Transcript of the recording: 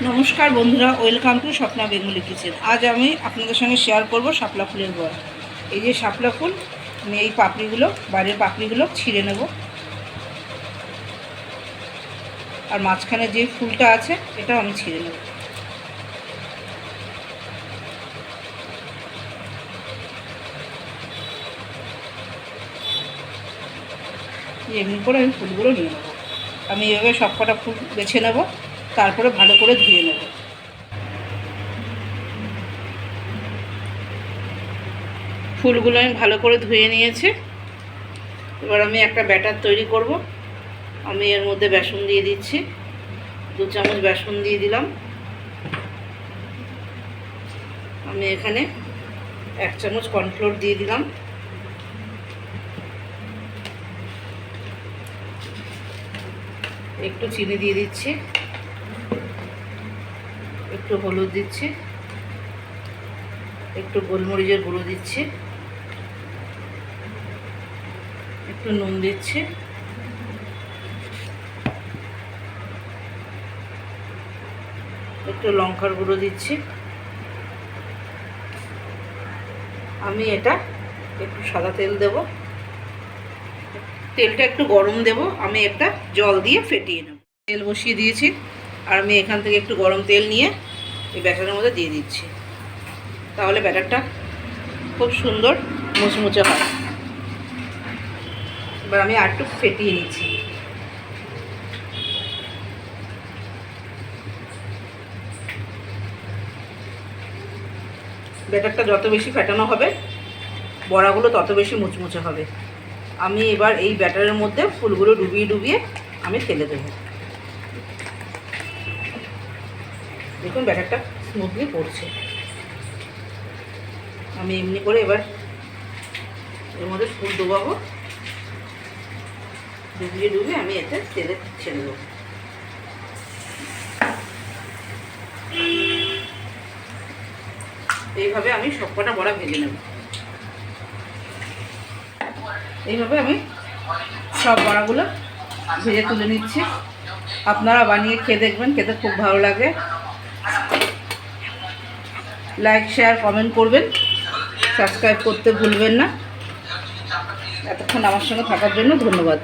নমস্কার বন্ধুরা, welcome to Swapna Bengali kitchen. আজ আমি আপনাদের সঙ্গে শেয়ার করব শাপলা ফুলের বড়া। এই যে শাপলা ফুল, আমি এই পাপড়িগুলো, বাইরের পাপড়িগুলো ছিঁড়ে নেব, আর মাঝখানে যে ফুলটা আছে এটাও আমি ছিঁড়ে নেব। এমনি করে আমি ফুলগুলো নিয়ে নেব। আমি এভাবে সব কটা ফুল বেছে নেব, তারপরে ভালো করে ধুয়ে নেব। ফুলগুলো আমি ভালো করে ধুয়ে নিয়েছি। এবার আমি একটা ব্যাটার তৈরি করব। আমি এর মধ্যে বেসন দিয়ে দিচ্ছি, 2 চামচ বেসন দিয়ে দিলাম। আমি এখানে 1 চামচ কর্নফ্লোর দিয়ে দিলাম। একটু চিনি দিয়ে দিচ্ছি, একটু হলুদ দিচ্ছি, একটু গোলমরিচের গুঁড়ো দিচ্ছি, একটু নুন দিচ্ছি, একটু লঙ্কার গুঁড়ো দিচ্ছি। আমি এটা একটু সাদা তেল দেব, তেলটা একটু গরম দেব। আমি একটা জল দিয়ে ফেটিয়ে নেব। তেল বসিয়ে দিয়েছি, আর আমি এখান থেকে একটু গরম তেল নিয়ে এই ব্যাটারের মধ্যে দিয়ে দিচ্ছি। তাহলে ব্যাটারটা খুব সুন্দর মুচমুচে হয়। এবার আমি আর একটু ফেটিয়ে নিচ্ছি। ব্যাটারটা যত বেশি ফেটানো হবে, বড়াগুলো তত বেশি মুচমুচে হবে। আমি এবার এই ব্যাটারের মধ্যে ফুলগুলো ডুবিয়ে ডুবিয়ে আমি ফেলে দেবো। দেখুন ব্যাটারটা স্মুথলি পড়ছে। আমি এমনি করে এবার এর মধ্যে ফুল ডুবাবো, ডুবিয়ে ডুবিয়ে আমি এতে তেলে ছেড়ে দেবো। এইভাবে আমি সবকটা বড়া ভেজে নেব। এইভাবে আমি সব বড়াগুলো ভেজে তুলে নিচ্ছি। আপনারা বানিয়ে খেয়ে দেখবেন, খেতে খুব ভালো লাগে। লাইক, শেয়ার, কমেন্ট করবেন, সাবস্ক্রাইব করতে ভুলবেন না। এতক্ষণ আমার সঙ্গে থাকার জন্য ধন্যবাদ।